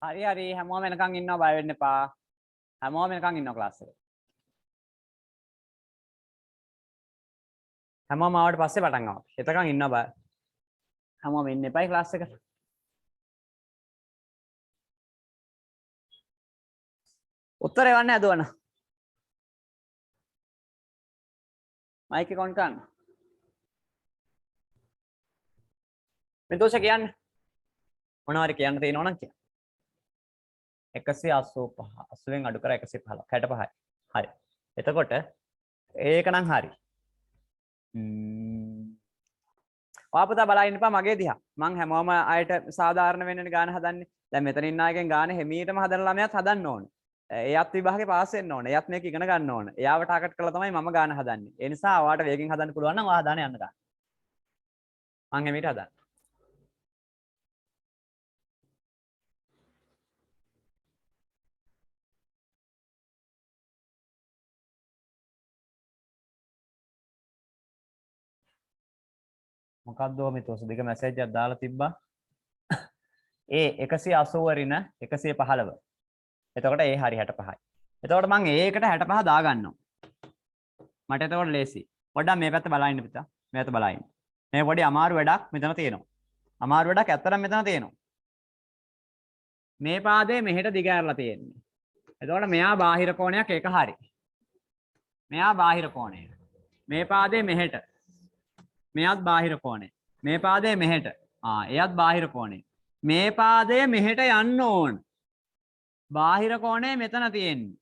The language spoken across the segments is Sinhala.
හරි හරි හැමෝම එනකන් ඉන්නවා බය වෙන්න එපා. හැමෝම එනකන් ඉන්නවා ක්ලාස් එකේ. හැමෝම ආවට පස්සේ පටන් ගමු. එතකන් ඉන්නවා බය. හැමෝම ඉන්න එපායි ක්ලාස් එකට. උත්තර එවන්න හදුවන. මයික් එක ඔන් කරන්න. මෙතෝෂ කියන්න. මොනවා හරි කියන්න තියෙනවා නම් කියන්න. 185 80ෙන් අඩු කර 115 65යි. හරි. එතකොට ඒක නම් හරි. ඔයාපතා බලා ඉන්න එපා මගේ දිහා. මං හැමෝම අයට සාධාරණ වෙන්නනේ ගාන හදන්නේ. දැන් මෙතන ඉන්න අයගෙන් ගාන හැමීටම හදන ළමයාත් හදන්න ඕනේ. එයාත් විභාගේ පාස් වෙන්න ඕනේ. එයාත් මේක ඉගෙන ගන්න ඕනේ. එයාව ටාගට් කරලා තමයි මම ගාන හදන්නේ. ඒ නිසා ඔයාට වේගෙන් හදන්න පුළුවන් නම් ඔයා හදාන යන්න ගන්න. මං හැමීට හදන්න. මොකක්ද මිතෝස දෙක මැසේජ් එකක් දාලා තිබ්බා. ඒ 180 රින 115. එතකොට ඒ හරි 65යි. එතකොට මම ඒකට 65 දා ගන්නවා. මට එතකොට ලේසි. පොඩ්ඩක් මේ පැත්ත බලන්න පිටා. මේ පැත්ත බලන්න. මේ පොඩි අමාරු වැඩක් මෙතන තියෙනවා. අමාරු වැඩක් ඇත්තටම මෙතන තියෙනවා. මේ පාදේ මෙහෙට දිග ඇරලා තියෙන්නේ. එතකොට මෙයා බාහිර කෝණයක් ඒක හරි. මෙයා බාහිර කෝණය. මේ පාදේ මෙහෙට. මෙයත් බාහිර කෝණය. මේ පාදේ මෙහෙට. එයත් බාහිර කෝණය. මේ පාදයේ මෙහෙට යන්න ඕන. බාහිර කෝණය මෙතන තියෙන්නේ.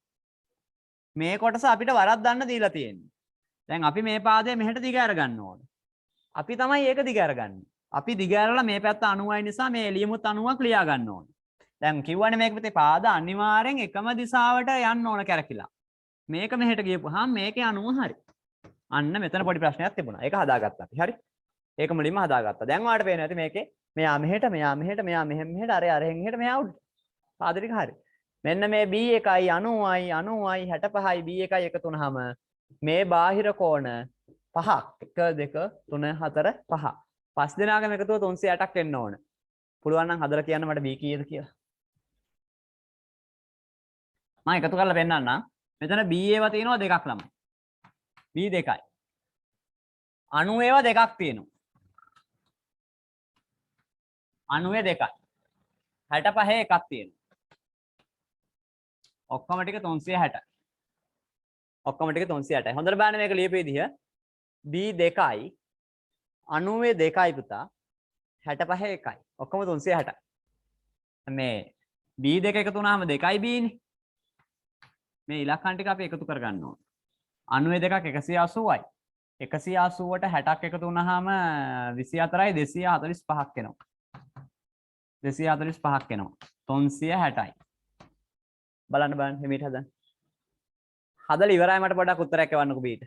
මේ කොටස අපිට වරද්දන්න දීලා තියෙන්නේ. දැන් අපි මේ පාදයේ මෙහෙට දිග අර ගන්න ඕන. අපි තමයි ඒක දිග අරගන්නේ. අපි දිග අරලා මේ පැත්ත 90යි නිසා මේ එළියමුත් 90ක් ලියා ගන්න ඕන. දැන් කිව්වනේ මේක පිටේ පාද අනිවාර්යෙන් එකම දිශාවට යන්න ඕන කැරකිලා. මේක මෙහෙට ගියපුවාම මේකේ 90 හරි. අන්න මෙතන පොඩි ප්‍රශ්නයක් තිබුණා. ඒක හදාගත්තා අපි. හරි. ඒක මුලින්ම හදාගත්තා. දැන් ඔයාලට පේනවා ඇති මේකේ මෙයා මෙහෙට මෙයා මෙහෙට මෙයා මෙහෙට අරෙන් මෙහෙට මෙයා උඩට. පාද ටික හරි. මෙන්න මේ B1යි 90යි 90යි 65යි B1යි එකතු වුනහම මේ බාහිර කෝණ පහක් 1 2 3 4 5. පස් දෙනාගම එකතුව 360ක් වෙන්න ඕන. පුළුවන් නම් හදලා කියන්න මට B කීයද කියලා. මම එකතු කරලා පෙන්නන්නම්. මෙතන B ඒවා තියෙනවා දෙකක් ළමයි. B2යි. 90 ඒවා දෙකක් තියෙනවා. 90 දෙකයි. 65 එකක් තියෙනවා. ඔක්කොම ටික 360. ඔක්කොම ටික 360යි. හොඳට බලන්න මේක ලියපු විදිහ. B2යි 90 දෙකයි පුතා. 65 එකයි. ඔක්කොම 360යි. මේ B2 එකතු වුණාම 2යි B නේ. මේ ඉලක්කම් ටික අපි එකතු කරගන්න ඕනේ. 92ක් 180යි. 180ට 60ක් එකතු වුණාම 24යි 245ක් එනවා. 245ක් එනවා. 360යි. බලන්න හිමීට හදන්න. හදලා ඉවරයි මට පොඩ්ඩක් උත්තරයක් එවන්නකෝ බීට.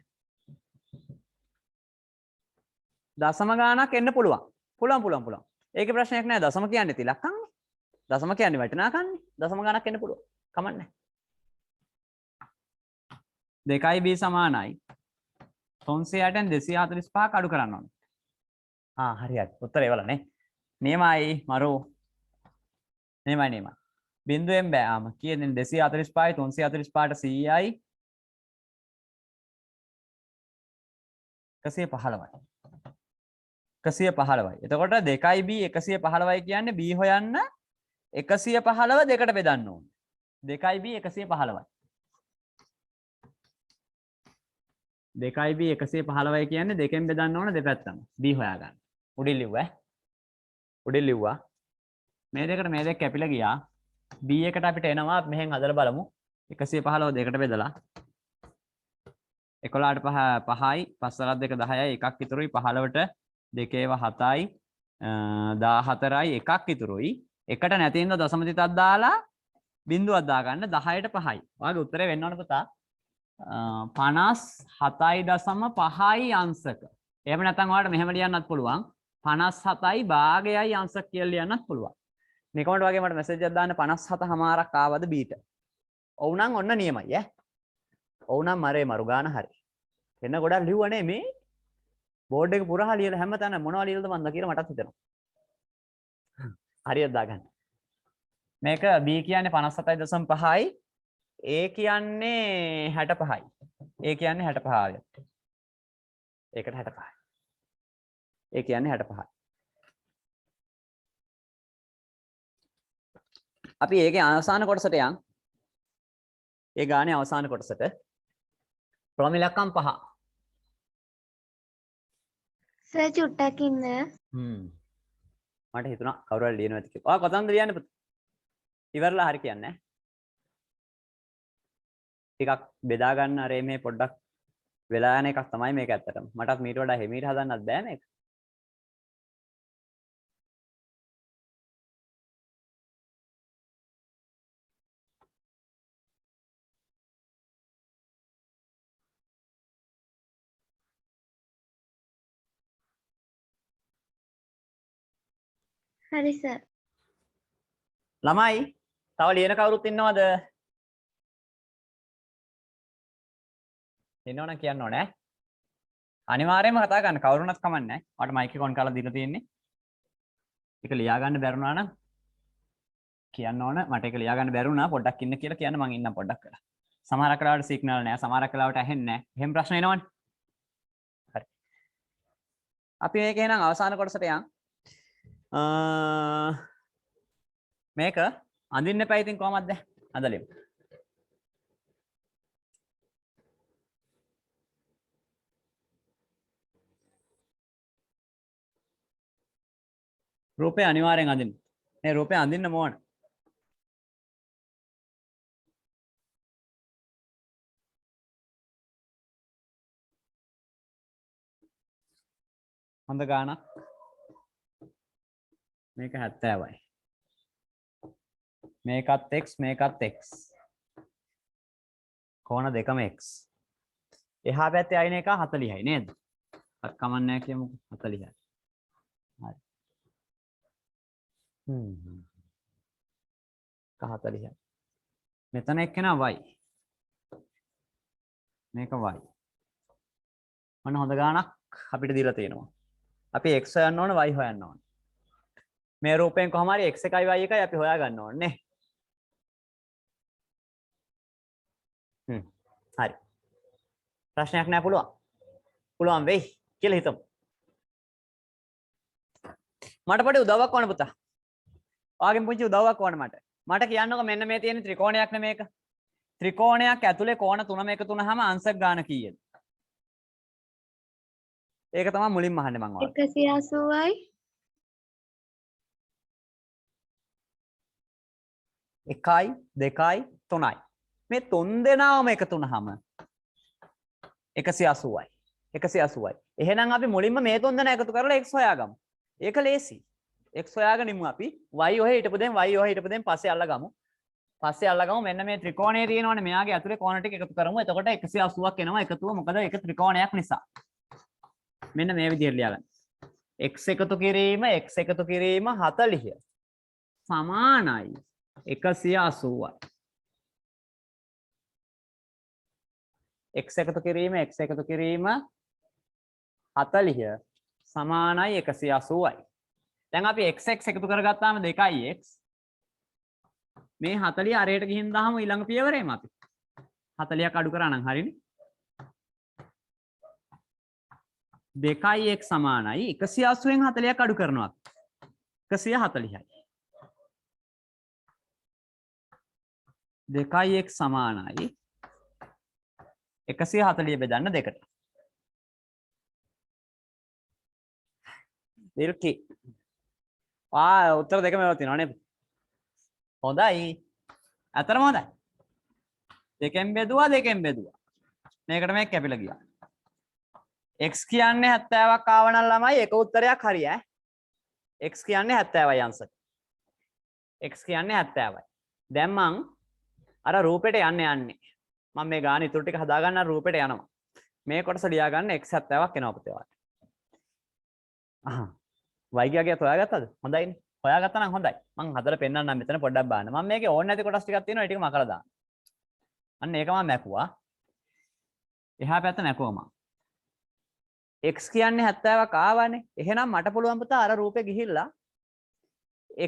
දශම ගානක් එන්න පුළුවන්. පුළුවන්. ඒකේ ප්‍රශ්නයක් නෑ. දශම කියන්නේ ඉලක්කම්නේ. දශම කියන්නේ වටිනාකම්නේ. දශම ගානක් එන්න පුළුවන්. කමන්නේ. 2යි B සමානයි 360න් 245ක් අඩු කරන්න ඕනේ. හරි. උත්තරේ එවලා නේ. නියමයි මරු. නියමයි. බිඳුවෙන් බෑම කියන්නේ 245යි 345ට 100යි 115යි. 115යි. එතකොට 2යි B 115යි කියන්නේ B හොයන්න 115 දෙකට බෙදන්න ඕනේ. 2යි B 115යි. 2යි B 115යි කියන්නේ දෙකෙන් බෙදන්න ඕන දෙපැත්තම. B හොයාගන්න. උඩින් ලිව්වා. උඩින් ලිව්වා. මේ දෙකට මේ දෙක කැපිලා ගියා. B එකට අපිට එනවා මෙහෙන් හදලා බලමු. 115 දෙකට බෙදලා 11ට 5යි 5 2 10යි එකක් ඉතුරුයි 15ට 2 ඒවා 7යි 14යි එකක් ඉතුරුයි. එකට නැතිනම් දශම තිතක් දාලා බිංදුවක් දාගන්න 10ට 5යි. ඔයාගේ උත්තරේ වෙන්න ඕන පුතා 57.5යි අංශක. එහෙම නැත්නම් ඔයාලට මෙහෙම ලියන්නත් පුළුවන් 57යි භාගයයි අංශක කියලා ලියන්නත් පුළුවන්. මේ කමෙන්ට් වගේ මට මැසේජ් එකක් දාන්න 57මාරක් ආවද බීට. ඔව් නම් ඔන්න නියමයි ඈ. ඔව් නම් මරේ මරු ගාන හරි. එන්න ගොඩක් ලිව්වනේ මේ බෝඩ් එක පුරා ලියලා හැමතැන මොනවා ලියලාද මන්ද කියලා මටත් හිතෙනවා. හරියට දාගන්න. මේක b කියන්නේ 57.5යි a කියන්නේ 65යි. a කියන්නේ 65. ඒකට 65යි. a කියන්නේ 65යි. අපි ඒකේ අවසාන කොටසට යන්. ඒ ගානේ අවසාන කොටසට ප්‍රොම ඉලක්කම් 5. සර් චුට්ටක් ඉන්න. මට හිතුණා කවුරු හරි ලියනවා ඇති කියලා. ඔයා කොතනද ලියන්නේ පුතේ? ඉවරලා හරි කියන්නේ නැහැ. ටිකක් බෙදා ගන්න අර මේ පොඩ්ඩක් වෙලා යන එකක් තමයි මේක ඇත්තටම. මටත් මීට වඩා හිමීට හදන්නත් බෑ මේක. හරි සර්. ළමයි තව ලියන කවුරුත් ඉන්නවද? ඉන්නවනම් කියන්න ඕනේ. අනිවාර්යයෙන්ම කතා ගන්න කවුරුණත් කමන්නේ නැහැ. මට මයික් එක ඔන් කරලා දීලා තියෙන්නේ. ඒක ලියා ගන්න බැරුණා නම් කියන්න ඕන. මට ඒක ලියා ගන්න බැරුණා පොඩ්ඩක් ඉන්න කියලා කියන්න මං ඉන්නම් පොඩ්ඩක් වෙලා. සමහරක් වෙලාවට සිග්නල් නැහැ. සමහරක් වෙලාවට ඇහෙන්නේ නැහැ. එහෙම ප්‍රශ්න එනවනේ. හරි. අපි මේක එහෙනම් අවසාන කොටසට යන්. මේක අඳින්න එපා ඉතින් කොහමද දැන්? අඳලිමු. රූපේ අනිවාර්යෙන් අඳින්න. මේ රූපේ අඳින්න ඕන. හොඳ ගානක්. මේක 70යි. මේකත් x මේකත් x. කෝණ දෙකම x. එහා පැත්තේ අයින එක 40යි නේද? කමන්නේ නැහැ කියමුකෝ 40යි. හරි. 40යි. මෙතන එක්කෙනා y. මේක y. මොන හොඳ ගානක් අපිට දීලා තියෙනවා. අපි x හොයන්න ඕන y හොයන්න ඕන. මේ රූපයෙන් කොහොම හරි x එකයි y එකයි අපි හොයා ගන්න ඕනේ නේ. හරි. ප්‍රශ්නයක් නැහැ පුළුවන්. පුළුවන් වෙයි කියලා හිතමු. මට පොඩි උදව්වක් ඕන පුතා. ඔයාගෙන් පුංචි උදව්වක් ඕන මට. මට කියන්නකෝ මෙන්න මේ තියෙන ත්‍රිකෝණයක් නේ මේක. ත්‍රිකෝණයක් ඇතුලේ කෝණ 3ම එකතු වුනහම අංශක ගාන කීයද? ඒක තමයි මුලින්ම අහන්නේ මම ඔයාලට. 180යි. 1යි 2යි 3යි. මේ තුන් දෙනාම එකතු වුනහම 180යි. 180යි. එහෙනම් අපි මුලින්ම මේ තුන් දෙනා එකතු කරලා x හොයාගමු. ඒක ලේසි. x හොයාගෙන ඉමු අපි. y ඔහෙ හිටපු දෙන් y ඔහෙ හිටපු දෙන් පස්සේ අල්ලගමු. පස්සේ අල්ලගමු මෙන්න මේ ත්‍රිකෝණය තියෙනවනේ මෙයාගේ ඇතුලේ කෝණ ටික එකතු කරමු. එතකොට 180ක් එනවා එකතුව. මොකද ඒක ත්‍රිකෝණයක් නිසා. මෙන්න මේ විදිහට ලියාගන්න. x එකතු කිරීම 40 සමානයි 180යි. x එකතු කිරීම 40 සමානයි 180යි. දැන් අපි x එකතු කරගත්තාම 2x මේ 40 අරයට ගිහින් දාමු ඊළඟ පියවරේම අපි 40ක් අඩු කරා නම් හරිනේ. 2x සමානයි 180න් 40ක් අඩු කරනවා 140යි. 2x සමානයි 140 බෙදන්න 2ට. දිල්කි. උත්තර දෙකම ඒවා තියෙනවා නේද? හොඳයි. අතරම හොඳයි. දෙකෙන් බෙදුවා. මේකට මේක කැපිලා ගියා. x කියන්නේ 70ක් ආව නම් ළමයි එක උත්තරයක් හරි ඈ. x කියන්නේ 70යි අංශක. x කියන්නේ 70යි. දැන් මං අර රූපෙට යන්නේ. මම මේ ගාන ඉතුරු ටික හදා ගන්න රූපෙට යනවා. මේ කොටස ලියා ගන්න x 70ක් එනවා පුතේ ඔයාලට. y ගියාගියත් හොයාගත්තද? හොඳයිනේ. හොයාගත්තා නම් හොඳයි. මං හදලා පෙන්නන්නම් මෙතන පොඩ්ඩක් බලන්න. මම මේකේ ඕන නැති කොටස් ටිකක් තියෙනවා. ඒ ටික මකලා දාන්න. අන්න ඒක මම මැකුවා. එහා පැත්ත මැකුවා මම. x කියන්නේ 70ක් ආවනේ. එහෙනම් මට පුළුවන් පුතා අර රූපේ ගිහිල්ලා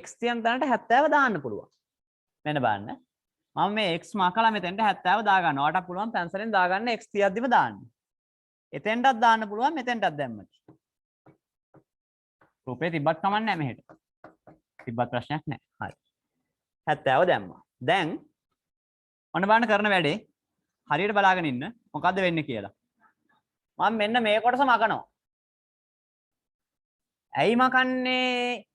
x තියන තැනට 70 දාන්න පුළුවන්. මෙන්න බලන්න. මම මේ x මකලා මෙතෙන්ට 70 දා ගන්නවා. ඔයාලට පුළුවන් පැන්සලෙන් දාගන්න x තියද්දිම දාන්න. එතෙන්ටත් දාන්න පුළුවන් මෙතෙන්ටත් දැම්මත්. රූපේ තිබ්බත් කමක් නැහැ මෙහෙට. තිබ්බත් ප්‍රශ්නයක් නැහැ. හරි. 70 දැම්මා. දැන් ඔන්න බලන්න කරන වැඩේ හරියට බලාගෙන ඉන්න. මොකද්ද වෙන්නේ කියලා. මම මෙන්න මේ කොටස මකනවා. ඇයි මකන්නේ?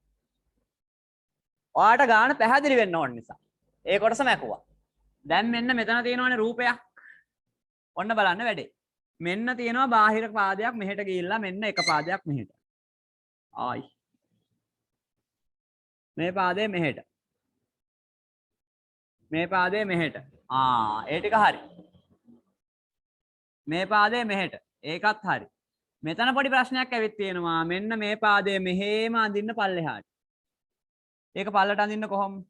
ඔයාට ගාන පැහැදිලි වෙන්න ඕන නිසා. ඒ කොටස මැකුවා. දැන් මෙන්න මෙතන තියෙනවනේ රූපයක්. ඔන්න බලන්න වැඩේ. මෙන්න තියෙනවා බාහිර පාදයක් මෙහෙට ගිහිල්ලා මෙන්න එක පාදයක් මෙහෙට. ආයි. මේ පාදේ මෙහෙට. මේ පාදේ මෙහෙට. ඒ ටික හරි. මේ පාදේ මෙහෙට. ඒකත් හරි. මෙතන පොඩි ප්‍රශ්නයක් ඇවිත් තියෙනවා. මෙන්න මේ පාදේ මෙහෙම අඳින්න පල්ලෙහාට. ඒක පල්ලට අඳින්න කොහොමද?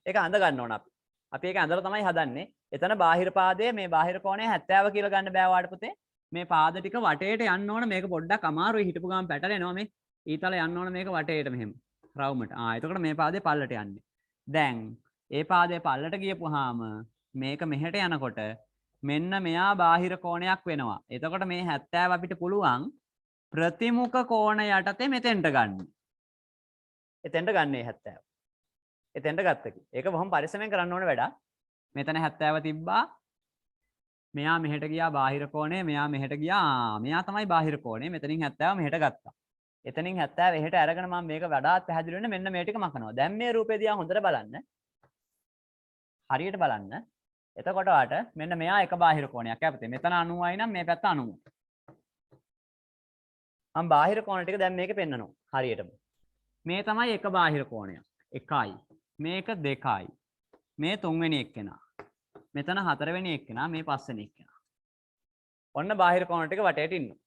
ඒක අඳ ගන්න ඕන අපි. අපි ඒක අඳලා තමයි හදන්නේ. එතන බාහිර පාදයේ මේ බාහිර කෝණය 70 කියලා ගන්න බෑ වාට පුතේ. මේ පාද ටික වටේට යන්න ඕන. මේක පොඩ්ඩක් අමාරුයි හිටපු ගමන් පැටලෙනවා මේ. ඊතල යන්න ඕන මේක වටේට මෙහෙම. රවුමට. එතකොට මේ පාදේ පල්ලට යන්නේ. දැන් ඒ පාදේ පල්ලට ගියපුවාම මේක මෙහෙට යනකොට මෙන්න මෙයා බාහිර කෝණයක් වෙනවා. එතකොට මේ 70 අපිට පුළුවන් ප්‍රතිමුඛ කෝණ යටතේ මෙතෙන්ට ගන්න. එතෙන්ට ගන්නේ 70. එතෙන්ට ගත්තකි. ඒක බොහොම පරිස්සමෙන් කරන්න ඕන වැඩක්. මෙතන 70 තිබ්බා. මෙයා මෙහෙට ගියා බාහිර කෝණය. මෙයා මෙහෙට ගියා. මෙයා තමයි බාහිර කෝණය. මෙතනින් 70 මෙහෙට ගත්තා. එතනින් 70 එහෙට අරගෙන මම මේක වඩාත් පැහැදිලි වෙන්න මෙන්න මේ ටික මකනවා. දැන් මේ රූපේ දිහා හොඳට බලන්න. හරියට බලන්න. එතකොට වාට මෙන්න මෙයා එක බාහිර කෝණයක් අපතේ. මෙතන 90යි නම් මේ පැත්ත 90. මම බාහිර කෝණ ටික දැන් මේකේ පෙන්නනවා. හරියටම. මේ තමයි එක බාහිර කෝණයක්. 1යි. මේක 2යි. මේ 3 වෙනි එක්කෙනා. මෙතන 4 වෙනි එක්කෙනා, මේ 5 වෙනි එක්කෙනා. ඔන්න බාහිර කෝණ ටික වටේට ඉන්නවා.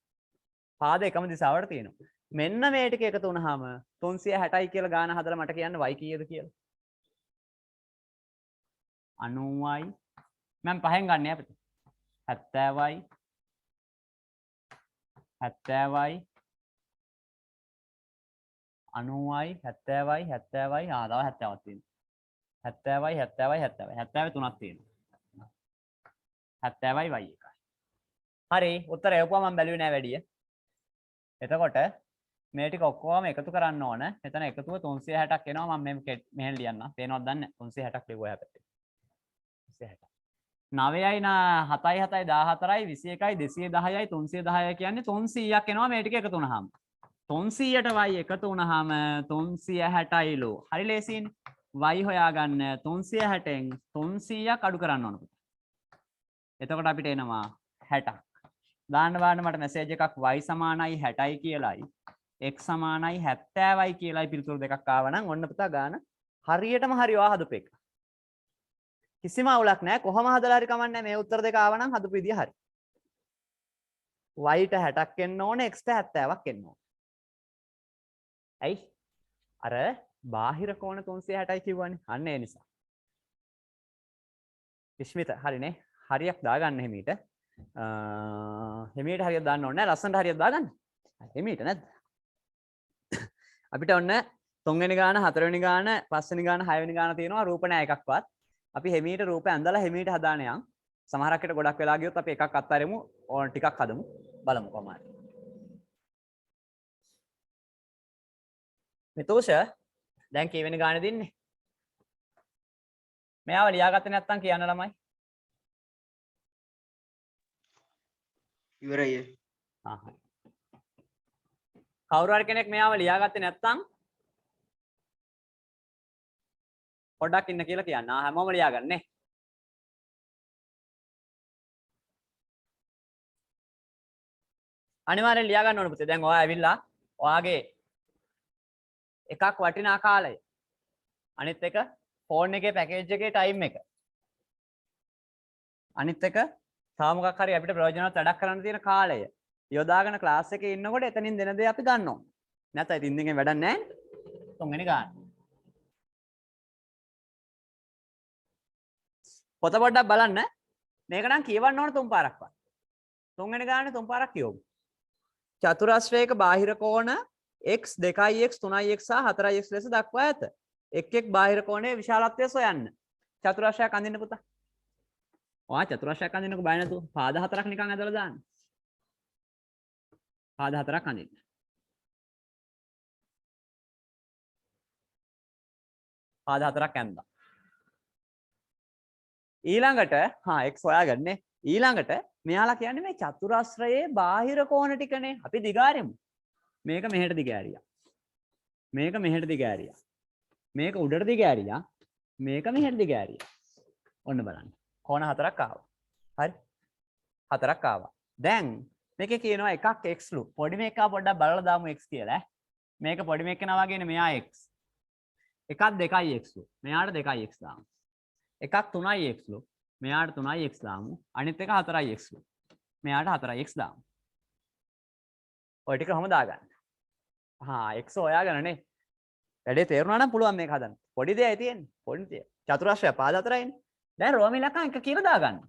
පාද එකම දිශාවට තියෙනවා. මෙන්න මේ ටික එකතු වුණාම 360යි කියලා ගාන හදලා මට කියන්න y කීයද කියලා. 90යි. මම පහෙන් ගන්න අපිට. 70යි. 70යි. 90යි 70යි 70යි තව 70ක් තියෙනවා 70යි 70යි 70යි 70 තුනක් තියෙනවා 70යි y එකයි හරි උත්තරය යවපුවා මම බැලුවේ නෑ වැඩිය එතකොට මේ ටික ඔක්කොම එකතු කරන්න ඕන මෙතන එකතුව 360ක් එනවා මම මෙහෙන් ලියන්න පේනවද දන්නේ 360ක් ලිව්වා එහා පැත්තේ 360 9යි 7යි 7යි 14යි 21යි 210යි 310යි කියන්නේ 300ක් එනවා මේ ටික එකතු වුණාම 300ට y එකතු වුණාම 360යිලු. හරි ලේසියිනේ. y හොයාගන්න 360න් 300ක් අඩු කරන්න ඕන. එතකොට අපිට එනවා 60ක්. දාන්න මට මැසේජ් එකක් y සමානයි 60යි කියලායි x සමානයි 70යි කියලායි පිළිතුරු දෙකක් ආවනම් ඔන්න පුතා ගාන හරියටම හරි ඔයා හදපු එක. කිසිම අවුලක් නැහැ. කොහොම හදලා හරි කමන්නේ මේ උත්තර දෙක ආවනම් හදපු විදිය හරි. y ට 60ක් එන්න ඕනේ x ට 70ක් එන්න ඕනේ. ඇයි අර බාහිර කෝණ 360යි කිව්වනේ අන්න ඒ නිසා විශ්මිත හරිනේ හරියක් දාගන්න හිමීට හරියක් දාන්න ඕනේ ලස්සනට හරියක් දාගන්න හිමීට නැද්ද අපිට ඔන්න 3 වෙනි ගාන 4 වෙනි ගාන 5 වෙනි ගාන 6 වෙනි ගාන තියෙනවා රූප නෑ එකක්වත් අපි හිමීට රූපේ ඇඳලා හිමීට හදාන යන් සමහරක් විට ගොඩක් වෙලා ගියොත් අපි එකක් අත්හැරෙමු ඕන ටිකක් හදමු බලමු කොහොමද මිතෝෂ දැන් කීවෙනි ගානේ දින්නේ? මෙයාව ලියාගත්තේ නැත්නම් කියන්න ළමයි. ඉවරයි. හරි. කවුරු හරි කෙනෙක් මෙයාව ලියාගත්තේ නැත්නම් පොඩ්ඩක් ඉන්න කියලා කියන්න. හැමෝම ලියාගන්නේ. අනිවාර්යෙන් ලියා ගන්න ඕන පුතේ. දැන් ඔයා ඇවිල්ලා ඔයාගේ එකක් වටිනා කාලය අනිත් එක ෆෝන් එකේ පැකේජ් එකේ ටයිම් එක අනිත් එක තව මොකක් හරි අපිට ප්‍රයෝජනවත් වැඩක් කරන්න තියෙන කාලය යොදාගෙන ක්ලාස් එකේ ඉන්නකොට එතනින් දෙන දේ අපි ගන්න ඕනේ නැත්නම් ඉතින් දෙකෙන් වැඩක් නැහැ තුන්වෙනි ගන්න පොත පොඩ්ඩක් බලන්න මේක නම් කියවන්න ඕන තුන් පාරක්වත් තුන්වෙනි ගානේ තුන් පාරක් කියවමු චතුරස්‍රයක බාහිර කෝණ x 2x 3x සහ 4x ලෙස දක්වා ඇත. එක් එක් බාහිර කෝණයේ විශාලත්වය සොයන්න. චතුරස්‍රයක් අඳින්න පුතා. ඔයා චතුරස්‍රයක් අඳින්නකෝ බය නැතුව. පාද හතරක් නිකන් ඇදලා දාන්න. පාද හතරක් අඳින්න. පාද හතරක් ඇඳලා. ඊළඟට x හොයාගන්නේ. ඊළඟට මෙයාලා කියන්නේ මේ චතුරස්‍රයේ බාහිර කෝණ ටිකනේ. අපි දිගාරිමු. මේක මෙහෙට දිගෑරියා. මේක මෙහෙට දිගෑරියා. මේක උඩට දිගෑරියා. මේක මෙහෙට දිගෑරියා. ඔන්න බලන්න. කෝණ හතරක් ආවා. හරි? හතරක් ආවා. දැන් මේකේ කියනවා එකක් x ලු. පොඩි මේකා පොඩ්ඩක් බලලා දාමු x කියලා. මේක පොඩි මේක නා වගේනේ මෙයා x. එකක් 2යි x ලු. මෙයාට 2යි x දාමු. එකක් 3යි x ලු. මෙයාට 3යි x දාමු. අනිත් එක 4යි x ලු. මෙයාට 4යි x දාමු. ඔය ටික කොහොමද දාගන්නේ? x හොයාගන්නනේ. වැඩේ තේරුණා නම් පුළුවන් මේක හදන්න. පොඩි දෙයයි තියෙන්නේ. පොඩි දෙය. චතුරස්‍රය පාද හතරයිනේ. දැන් රෝම ඉලක්කම් එක කියලා දාගන්න.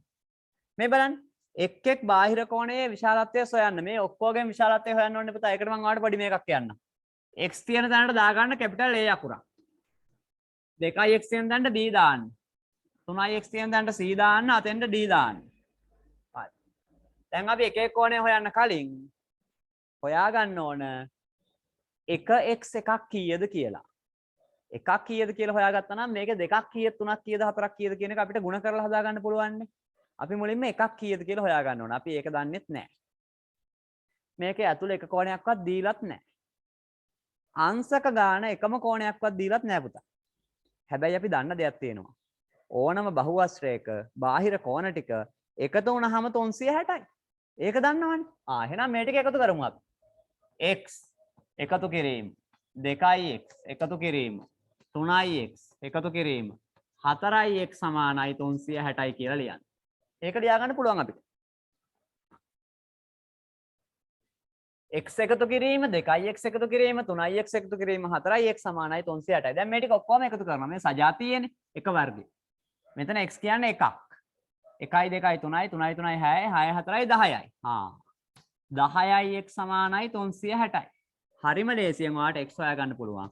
මේ බලන්න. එක් බාහිර කෝණයේ විශාලත්වය සොයන්න. මේ ඔක්කොගේම විශාලත්වය හොයන්න ඕනේ පුතා. ඒකට මම ඔයාලට පොඩි මේකක් කියන්නම්. x තියෙන තැනට දාගන්න කැපිටල් A අකුරක්. 2x තියෙන තැනට b දාන්න. 3x තියෙන තැනට c දාන්න. අතෙන්ට d දාන්න. හරි. දැන් අපි එක කෝණය හොයන්න කලින් හොයාගන්න ඕන 1x එකක් කීයද කියලා. එකක් කීයද කියලා හොයාගත්තා නම් මේක දෙකක් කීයද තුනක් කීයද හතරක් කීයද කියන එක අපිට ගුණ කරලා හදාගන්න පුළුවන් නේ. අපි මුලින්ම එකක් කීයද කියලා හොයාගන්න ඕන. අපි ඒක දන්නෙත් නැහැ. මේකේ ඇතුළේ එක කෝණයක්වත් දීලත් නැහැ. අංශක ගාන එකම කෝණයක්වත් දීලත් නැහැ පුතා. හැබැයි අපි දන්න දෙයක් තියෙනවා. ඕනම බහුවස්ත්‍රයක බාහිර කෝණ ටික එකතු වුණාම 360යි. ඒක දන්නවනේ. එහෙනම් මේ ටික එකතු කරමු අපි. x එකතු කිරීම 2x එකතු කිරීම 3x එකතු කිරීම 4x සමානයි 360යි කියලා ලියන්න. ඒක ලියා ගන්න පුළුවන් අපිට. x එකතු කිරීම 2x එකතු කිරීම 3x එකතු කිරීම 4x සමානයි 360යි. දැන් මේ ටික ඔක්කොම එකතු කරනවා. මේ සජාතියනේ එක වර්ගය. මෙතන x කියන්නේ එකක්. 1යි 2යි 3යි 3යි 3යි 6යි 6යි 4යි 10යි. 10යි x සමානයි 360යි. හරිම ලේසියෙන් ඔයාලට x හොයා ගන්න පුළුවන්.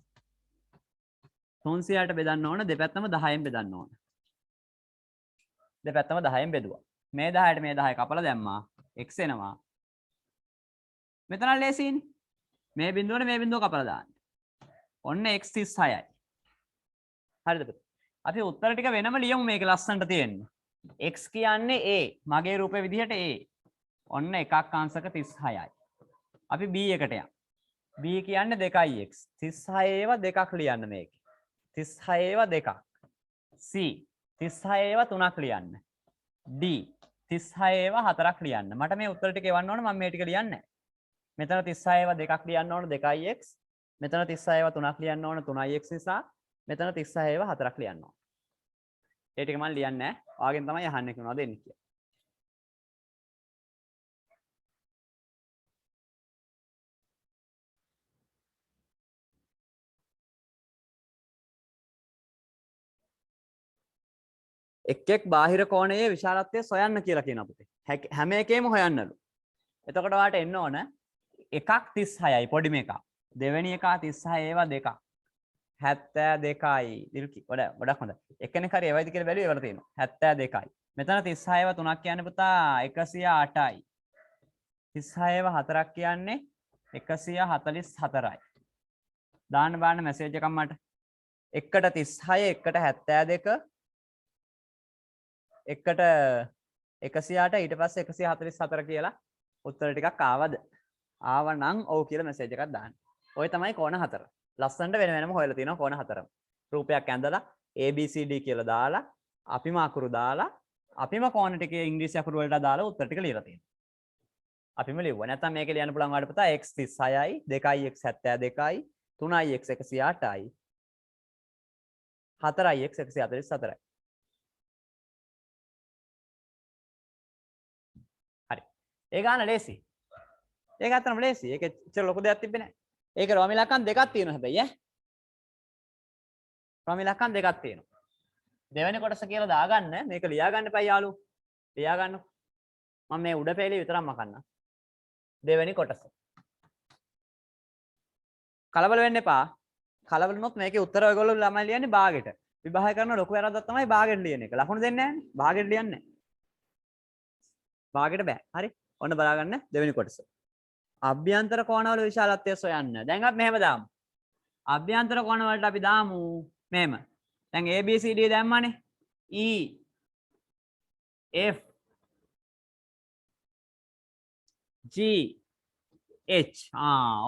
300ට බෙදන්න ඕන දෙපැත්තම 10න් බෙදන්න ඕන. දෙපැත්තම 10න් බෙදුවා. මේ 10ට මේ 10 කපලා දැම්මා. x එනවා. මෙතන ලේසියිනේ. මේ බිඳුවනේ මේ බිඳුව කපලා දාන්න. ඔන්න x 36යි. හරිද? අපි උත්තර ටික වෙනම ලියමු මේක ලස්සනට තියෙන්න. x කියන්නේ a. මගේ රූපේ විදිහට a. ඔන්න එකක් අංශක 36යි. අපි b එකට යමු. b කියන්නේ 2x. 36 ඒවා දෙකක් ලියන්න මේකේ. 36 ඒවා දෙකක්. c 36 ඒවා තුනක් ලියන්න. d 36 ඒවා හතරක් ලියන්න. මට මේ උත්තර ටික එවන්න ඕන මම මේ ටික ලියන්නේ නැහැ. මෙතන 36 ඒවා දෙකක් ලියන්න ඕන 2x. මෙතන 36 ඒවා තුනක් ලියන්න ඕන 3x නිසා. මෙතන 36 ඒවා හතරක් ලියන්න ඕන. ඒ ටික මම ලියන්නේ නැහැ. ඔයාගෙන් තමයි අහන්නේ මොනවද එන්නේ කියලා. එක් බාහිර කෝණයේ විශාලත්වය සොයන්න කියලා කියන අපිට. හැම එකේම හොයන්නලු. එතකොට ඔයාලට එන්න ඕන එකක් 36යි පොඩි මේකක්. දෙවෙනි එක 36 ඒවා දෙකක්. 72යි. දිල්කි ගොඩක් හොඳයි. එක්කෙනෙක් හරි ඒවයිද කියලා බැලුවේ ඒවල තියෙනවා. 72යි. මෙතන 36 ඒවා තුනක් කියන්නේ පුතා 108යි. 36 ඒවා හතරක් කියන්නේ 144යි. දාන්න බලන්න මැසේජ් එකක් මට. එකට 36 එකට 72 එකට 108 ඊට පස්සේ 144 කියලා උත්තර ටිකක් ආවද? ආවනම් ඔව් කියලා මැසේජ් එකක් දාන්න. ඔය තමයි කෝණ හතර. ලස්සනට වෙන වෙනම හොයලා තියෙනවා කෝණ හතරම. රූපයක් ඇඳලා ABCD කියලා දාලා අපිම අකුරු දාලා අපිම කෝණ ටිකේ ඉංග්‍රීසි අකුරු වලට දාලා උත්තර ටික ලියලා තියෙනවා. අපිම ලිව්වා. නැත්නම් මේකේ ලියන්න පුළුවන් වලට පුතා x 36යි 2x 72යි 3x 108යි 4x 144යි. හරි. ඒ ගාන ලේසි. ඒක අතරම ලේසි. ඒක ඉච්චර ලොකු දෙයක් තිබ්බේ නැහැ. ඒක රෝම ඉලක්කම් දෙකක් තියෙනවා හැබැයි ඈ. රෝම ඉලක්කම් දෙකක් තියෙනවා. දෙවෙනි කොටස කියලා දාගන්න මේක ලියා ගන්න එපා යාළුවෝ. ලියා ගන්න. මම මේ උඩ පෙළේ විතරක් මකන්නම්. දෙවෙනි කොටස. කලබල වෙන්න එපා. කලබල වුණොත් මේකේ උත්තර ඔයගොල්ලෝ ළමයි ලියන්නේ භාගෙට. විභාගය කරන ලොකු වැරද්දක් තමයි භාගෙට ලියන එක. ලකුණු දෙන්නේ නැහැනේ. භාගෙට ලියන්නේ නැහැ. භාගෙට බෑ. හරි. ඔන්න බලාගන්න දෙවෙනි කොටස. අභ්‍යන්තර කෝණවල විශාලත්වය සොයන්න. දැන් අපි මෙහෙම දාමු. අභ්‍යන්තර කෝණ වලට අපි දාමු මෙහෙම. දැන් ABCD දැම්මනේ. E F G H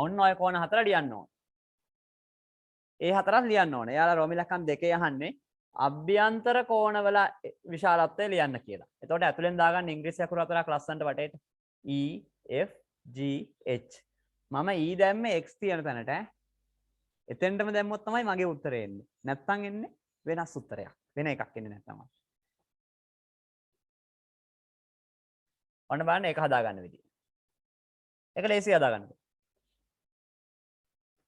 ඔන්න ඔය කෝණ හතර ලියන්න ඕන. ඒ හතරක් ලියන්න ඕනේ. එයාලා රෝමි ලක්කම් දෙකේ අහන්නේ අභ්‍යන්තර කෝණවල විශාලත්වය ලියන්න කියලා. එතකොට ඇතුලෙන් දාගන්න ඉංග්‍රීසි අකුරු හතරක් ලස්සනට වටේට. E F G H. මම E දැම්මේ x තියෙන තැනට. එතෙන්ටම දැම්මොත් තමයි මගේ උත්තරේ එන්නේ. නැත්තම් එන්නේ වෙනස් උත්තරයක්. වෙන එකක් එන්නේ නැත්තම්. ඔන්න බලන්න ඒක හදාගන්න විදිය. ඒක ලේසි හදාගන්න.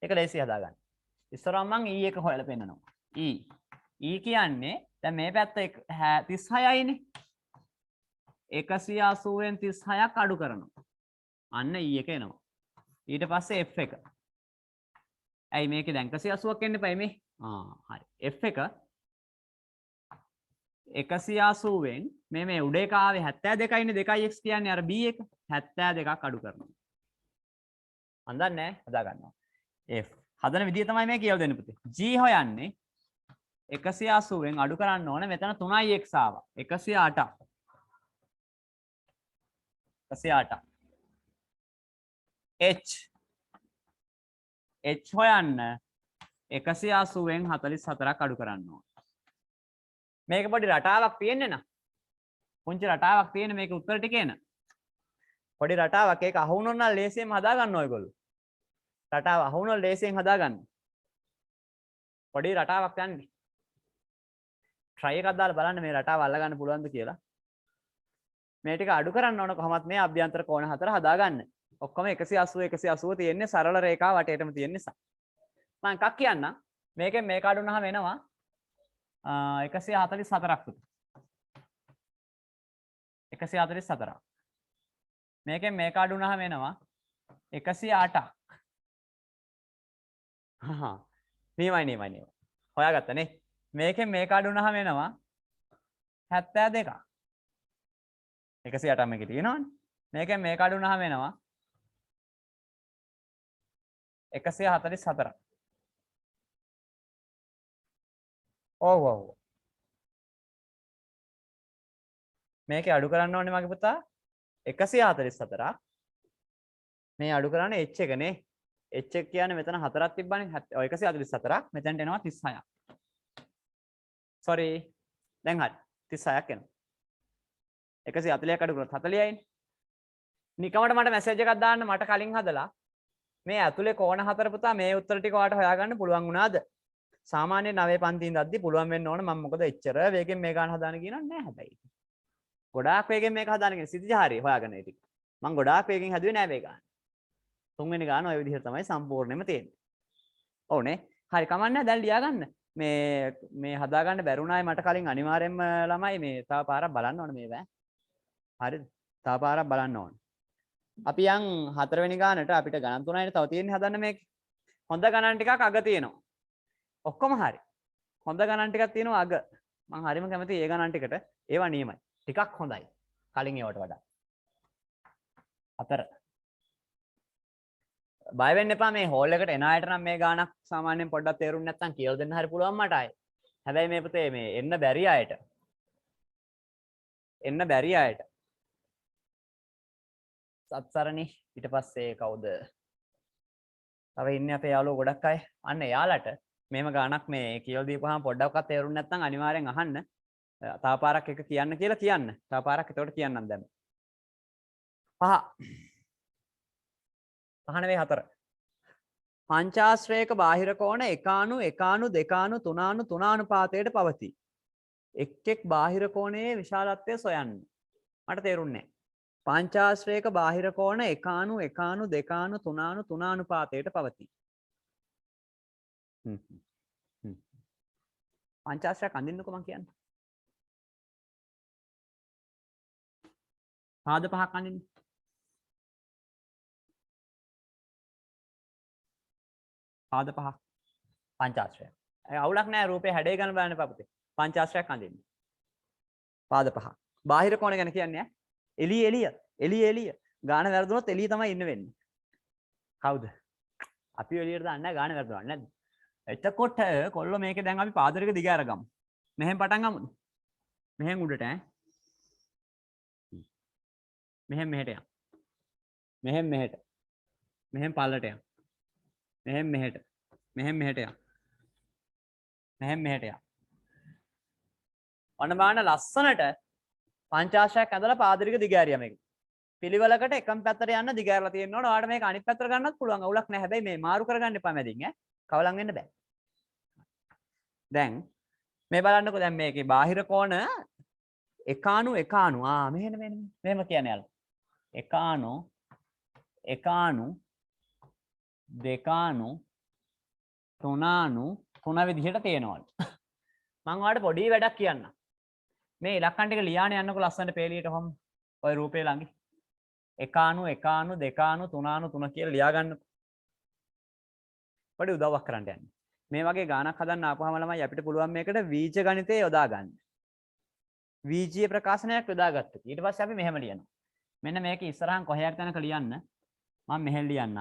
ඒක ලේසි හදාගන්න. ඉස්සරහම මම E එක හොයලා පෙන්නනවා. E කියන්නේ දැන් මේ පැත්ත 36යිනේ. 180න් 36ක් අඩු කරනවා. අන්න E එක එනවා. ඊට පස්සේ F එක. ඇයි මේකේ දැන් 180ක් එන්න එපා මේ. හරි. F එක 180න් මේ උඩ එක ආවේ 72යිනේ 2x කියන්නේ අර B එක 72ක් අඩු කරනවා. හඳන්නේ නැහැ හදා ගන්නවා. F හදන විදිය තමයි මේ කියලා දෙන්න පුතේ. G හොයන්නේ 180න් අඩු කරන්න ඕනේ මෙතන 3x ආවා. 108ක්. 108ක්. H හොයන්න 180න් 44ක් අඩු කරන්න ඕනේ. මේක පොඩි රටාවක් තියෙන්නේ නා. පුංචි රටාවක් තියෙන මේක උත්තර ටිකේන. පොඩි රටාවක් ඒක අහු වුණොත් නම් ලේසියෙන් හදා ගන්න ඔයගොල්ලෝ. රටාව අහු වුණොත් ලේසියෙන් හදා ගන්න. පොඩි රටාවක් යන්නේ. try එකක් දාලා බලන්න මේ රටාව අල්ල ගන්න පුළුවන්ද කියලා. මේ ටික අඩු කරන්න ඕන කොහොමත් මේ අභ්‍යන්තර කෝණ හතර හදා ගන්න. ඔක්කොම 180 180 තියෙන්නේ සරල රේඛාව වටේටම තියෙන නිසා. මම එකක් කියන්නම්. මේකෙන් මේක අඩු වුණාම එනවා 144ක් පුතේ. 144ක්. මේකෙන් මේක අඩු වුණාම එනවා 108ක්. නියමයි. හොයාගත්තනේ. මේකෙන් මේක අඩු වුණාම එනවා 72ක්. 108ක් මේකේ තියෙනවනේ. මේකෙන් මේක අඩු වුණාම එනවා 144ක්. ඔව්. මේකේ අඩු කරන්න ඕනේ මගේ පුතා 144ක්. මේ අඩු කරන්නේ h එක නේ. h එක කියන්නේ මෙතන 4ක් තිබ්බනේ. 144ක්. මෙතනට එනවා 36ක්. sorry. දැන් හරි. 36ක් එනවා. 140ක් අඩු කරොත් 40යිනේ. නිකමට මට මැසේජ් එකක් දාන්න මට කලින් හදලා මේ ඇතුලේ කෝණ හතර පුතා මේ උත්තර ටික ඔයාලට හොයාගන්න පුළුවන් වුණාද? සාමාන්‍ය 9 පන්තියෙන් දද්දි පුළුවන් වෙන්න ඕන මම මොකද එච්චර වේගෙන් මේ ගාන හදාන කියනවා නෑ හැබැයි. ගොඩාක් වේගෙන් මේක හදාන කියන සිතිජහාරිය හොයාගන්න ඒ ටික. මම ගොඩාක් වේගෙන් හැදුවේ නෑ මේ ගාන. තුන්වෙනි ගාන ඔය විදිහට තමයි සම්පූර්ණයෙන්ම තියෙන්නේ. ඔව්නේ. හරි කමන්නේ දැන් ලියා ගන්න. මේ හදාගන්න බැරුණායි මට කලින් අනිවාර්යෙන්ම ළමයි මේ තව පාරක් බලන්න ඕන මේ බෑ. හරිද? තව පාරක් බලන්න ඕන. අපි යන් 4 වෙනි ගානට අපිට ගණන් 3යිනේ තව තියෙන්නේ හදන්න මේක. හොඳ ගණන් ටිකක් අග තියෙනවා. ඔක්කොම හරි. හොඳ ගණන් ටිකක් තියෙනවා අග. මම හරිම කැමතියි ඒ ගණන් ටිකට. ඒවා නියමයි. ටිකක් හොඳයි. කලින් ඒවට වඩා. 4. බය වෙන්න එපා මේ හෝල් එකට එන අයට නම් මේ ගානක් සාමාන්‍යයෙන් පොඩ්ඩක් තේරුම් නැත්නම් කියලා දෙන්න හරි පුළුවන් මට ආයේ. හැබැයි මේ පුතේ මේ එන්න බැරි අයට. සත්සරණි ඊට පස්සේ කවුද? තව ඉන්නේ අපේ යාළුවෝ ගොඩක් අය. අන්න එයාලට මේම ගානක් මේ කියලා දීපුවාම පොඩ්ඩක්වත් තේරුම් නැත්නම් අනිවාර්යෙන් අහන්න. තව පාරක් එක කියන්න කියලා කියන්න. තව පාරක් එතකොට කියන්නම් දැන්. 5 නෙවෙයි 4. පංචාශ්‍රයක බාහිර කෝණ එකානු එකානු දෙකානු තුනානු තුනානුපාතයට පවතී. එක් බාහිර කෝණයේ විශාලත්වය සොයන්න. මට තේරුන්නේ නැහැ. පංචාශ්‍රයක බාහිර කෝණ එකානු එකානු දෙකානු තුනානු තුනානුපාතයට පවතී. පංචාශ්‍රයක් අඳින්නකෝ මං කියන්නේ. පාද 5ක් අඳින්න. පාද 5ක් පංචාශ්‍රය. අවුලක් නැහැ රූපේ හැඩය ගන්න බලන්න පපුතේ. පංචාශ්‍රයක් අඳින්න. පාද පහ. බාහිර කෝණ ගැන කියන්නේ ඈ. එළිය. ගාන වැරදුනොත් එළිය තමයි ඉන්න වෙන්නේ. කවුද? අපි එළියට දාන්නේ නැහැ ගාන වැරදුනක් නැද්ද? එතකොට කොල්ලෝ මේකේ දැන් අපි පාද ටික දිග අරගමු. මෙහෙන් පටන් ගමුද? මෙහෙන් උඩට ඈ. මෙහෙන් මෙහෙට යන්න. මෙහෙන් මෙහෙට. මෙහෙන් පල්ලට යන්න. මෙහෙන් මෙහෙට. මෙහෙන් මෙහෙට යන්න. මෙහෙන් මෙහෙට යන්න. ඔන්න බලන්න ලස්සනට පංචාශ්‍රයක් ඇඳලා පාද ටික දිග ඇරියා මේක. පිළිවෙලකට එකම පැත්තට යන්න දිග ඇරලා තියෙන්න ඕන. ඔයාලට මේක අනිත් පැත්තට ගන්නත් පුළුවන්. අවුලක් නැහැ. හැබැයි මේ මාරු කරගන්න එපා මැදින් ඈ. කවලම් වෙන්න බෑ. දැන් මේ බලන්නකෝ දැන් මේකේ බාහිර කෝණ එකාණු මෙහෙම කියන්නේ යාළුවා. එකාණු දෙකාණු තුනාණු තුන විදිහට තියෙනවලු. මම ඔයාලට පොඩි වැඩක් කියන්නම්. මේ ඉලක්කම් ටික ලියාගෙන යන්නකෝ ලස්සනට පේලියට කොහොම ඔය රූපේ ළඟ. එකාණු දෙකාණු තුනාණු තුන කියලා ලියා ගන්නකෝ. පොඩි උදව්වක් කරන්න යන්න. මේ වගේ ගානක් හදන්න ආපුවාම ළමයි අපිට පුළුවන් මේකට වීජ ගණිතය යොදා ගන්න. වීජීය ප්‍රකාශනයක් යොදාගත්තා. ඊට පස්සේ අපි මෙහෙම ලියනවා. මෙන්න මේක ඉස්සරහන් කොහේයක් තැනක ලියන්න. මම මෙහෙන් ලියන්න.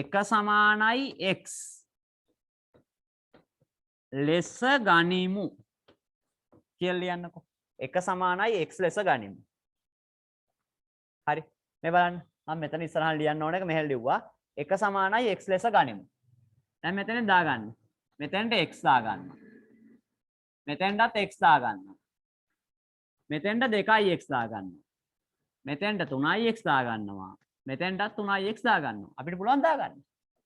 1 සමානයි x ලෙස ගනිමු කියලා ලියන්නකෝ. 1 සමානයි x ලෙස ගනිමු. හරි. මේ බලන්න. මම මෙතන ඉස්සරහන් ලියන්න ඕන එක මෙහෙන් ලිව්වා. 1 සමානයි x ලෙස ගනිමු. දැන් මෙතන දාගන්න. මෙතෙන්ට x දාගන්න. මෙතෙන්ටත් x දාගන්න. මෙතෙන්ට 2x දාගන්න. මෙතෙන්ට 3x දාගන්නවා. මෙතෙන්ටත් 3x දාගන්නවා. අපිට පුළුවන් දාගන්න.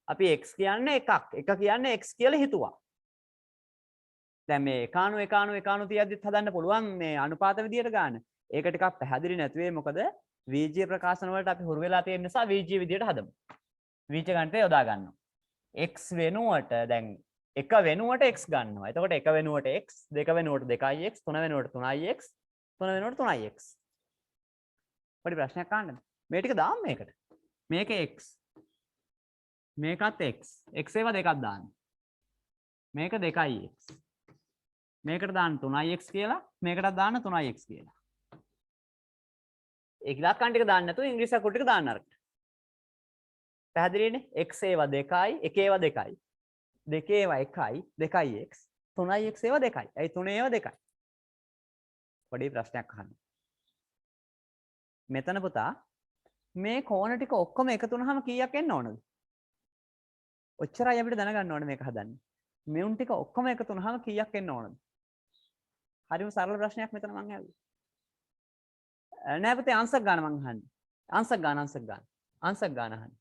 අපි x කියන්නේ එකක්. එක කියන්නේ x කියලා හිතුවා. දැන් මේ එකාණු තියද්දිත් හදන්න පුළුවන් මේ අනුපාත විදියට ගන්න. ඒක ටිකක් පැහැදිලි නැති වෙයි මොකද වීජීය ප්‍රකාශන වලට අපි හුරු වෙලා තියෙන නිසා වීජීය විදියට හදමු. වීජ ගණිතය යොදා ගන්නවා. x වෙනුවට දැන් 1 වෙනුවට x ගන්නවා. එතකොට 1 වෙනුවට x, 2 වෙනුවට 2x, 3 වෙනුවට 3x, 3 වෙනුවට 3x. පොඩි ප්‍රශ්නයක් අහන්න. මේ ටික දාන්න මේකට. මේක x. මේකත් x. x ඒවා දෙකක් දාන්න. මේක 2x. මේකට දාන්න 3x කියලා, මේකටත් දාන්න 3x කියලා. ඒ ඉලක්කම් ටික දාන්න නැතුව ඉංග්‍රීසි අකුරු ටික දාන්න අරකට. පැහැදිලිනේ? x ඒවා 2යි, 1 ඒවා 2යි. 2 ඒවා 1යි, 2x, 3x ඒවා 2යි. ඇයි 3 ඒවා 2යි? පොඩි ප්‍රශ්නයක් අහන්න. මෙතන පුතා මේ කෝණ ටික ඔක්කොම එකතු වුනහම කීයක් එන්න ඕනද? ඔච්චරයි අපිට දැනගන්න ඕනේ මේක හදන්න. මෙවුන් ටික ඔක්කොම එකතු වුනහම කීයක් එන්න ඕනද? හරිම සරල ප්‍රශ්නයක් මෙතන මං ඇහුවේ. නෑ පුතේ ආන්සර් ගන්න මං අහන්නේ. ආන්සර් ගන්න අහන්නේ.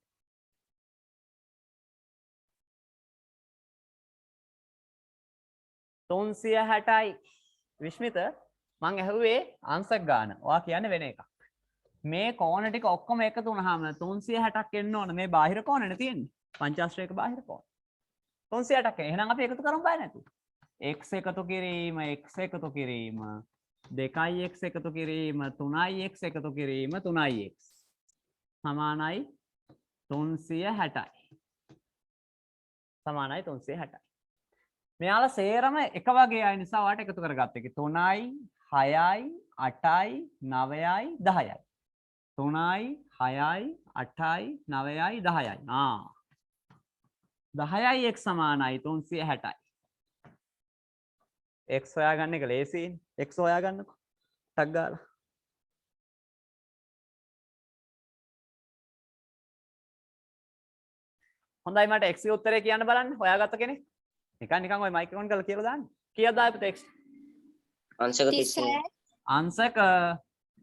360යි විශ්මිත මං ඇහුවේ ආන්සර් ගන්න. ඔයා කියන්නේ වෙන එකක්. මේ කෝණ ටික ඔක්කොම එකතු වුනහම 360ක් එන්න ඕන. මේ බාහිර කෝණනේ තියෙන්නේ. පංචාශ්‍රයක බාහිර කෝණ. 360ක්. එහෙනම් අපි එකතු කරමු බය නැතු. x එකතු කිරීම, x එකතු කිරීම, 2x එකතු කිරීම, 3x එකතු කිරීම, 3x සමානයි 360යි. සමානයි 360යි. මෙයාලා සේරම එක වගේ අය නිසා ඔයාලට එකතු කරගත්ත එක 3යි 6යි 8යි 9යි 10යි 3යි 6යි 8යි 9යි 10යි 10යි x සමානයි 360යි. x හොයාගන්න එක ලේසියිනේ. x හොයාගන්නකෝ. ටක් ගාලා. හොඳයි මට x ගේ උත්තරේ කියන්න බලන්න. හොයාගත්ත කෙනෙක්. නිකන් ඔය මයික් ඔන් කරලා කියලා දාන්න. කීයද ආපුත x? අංශක 36. අංශක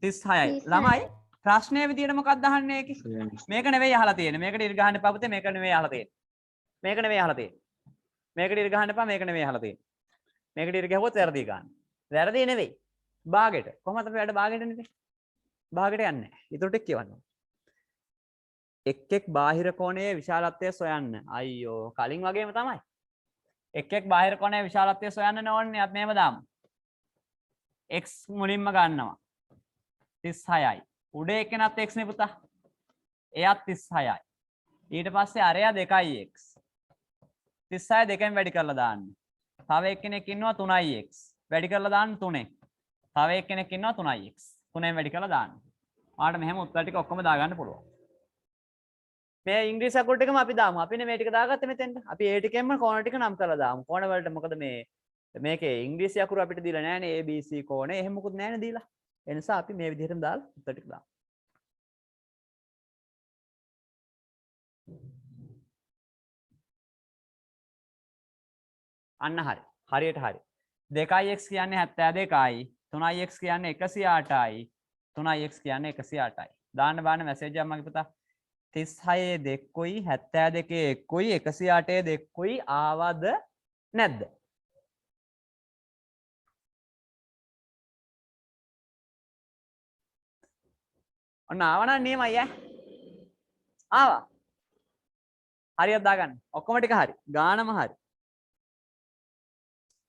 36යි. ළමයි ප්‍රශ්නයේ විදියට මොකක්ද අහන්නේ ඒකේ? මේක නෙවෙයි අහලා තියෙන්නේ. මේකට ඉර ගහන්න එපා පුතේ. මේක නෙවෙයි අහලා තියෙන්නේ. මේක නෙවෙයි අහලා තියෙන්නේ. මේකට ඉර ගහන්න එපා. මේක නෙවෙයි අහලා තියෙන්නේ. මේකට ඉර ගහුවොත් වැරදි ගන්න. වැරදි නෙවෙයි. භාගෙට. කොහොමද අපි වැඩ භාගෙට නෙවෙයි? භාගෙට යන්නේ නැහැ. ඊටු ටික කියවන්න. එක් බාහිර කෝණයේ විශාලත්වය සොයන්න. අයියෝ කලින් වගේම තමයි. එක් බාහිර කෝණයේ විශාලත්වය සොයන්න ඕනේ. අපි මේව දාමු. x මුලින්ම ගන්නවා. 36යි. උඩ එක්කෙනත් x නේ පුතා. එයත් 36යි. ඊට පස්සේ අරයා 2x. 36 දෙකෙන් වැඩි කරලා දාන්න. තව එක්කෙනෙක් ඉන්නවා 3x. වැඩි කරලා දාන්න 3. තව එක්කෙනෙක් ඉන්නවා 3x. 3ෙන් වැඩි කරලා දාන්න. ඔයාලට මෙහෙම උත්තර ටික ඔක්කොම දාගන්න පුළුවන්. මේ ඉංග්‍රීසි අකුරු ටිකම අපි දාමු. අපිනේ මේ ටික දාගත්තේ මෙතෙන්ට. අපි ඒ ටිකෙන්ම කෝණ ටික නම් කරලා දාමු. කෝණ වලට මොකද මේකේ ඉංග්‍රීසි අකුරු අපිට දීලා නැහැනේ ABC කෝණේ. එහෙම මොකුත් නැහැනේ දීලා. ඒ නිසා අපි මේ විදිහටම දාලා උත්තර ටික දාමු. අන්න හරි. හරියට හරි. 2x කියන්නේ 72යි. 3x කියන්නේ 108යි. 3x කියන්නේ 108යි. දාන්න බාන්න මැසේජ් එකක් මගේ පුතා. 36 දෙක්කුයි 72 එක්කුයි 108 දෙක්කුයි ආවද නැද්ද? ඔන්න ආවනම් නියමයි ඈ. ආවා. හරියට දාගන්න. ඔක්කොම ටික හරි. ගානම හරි.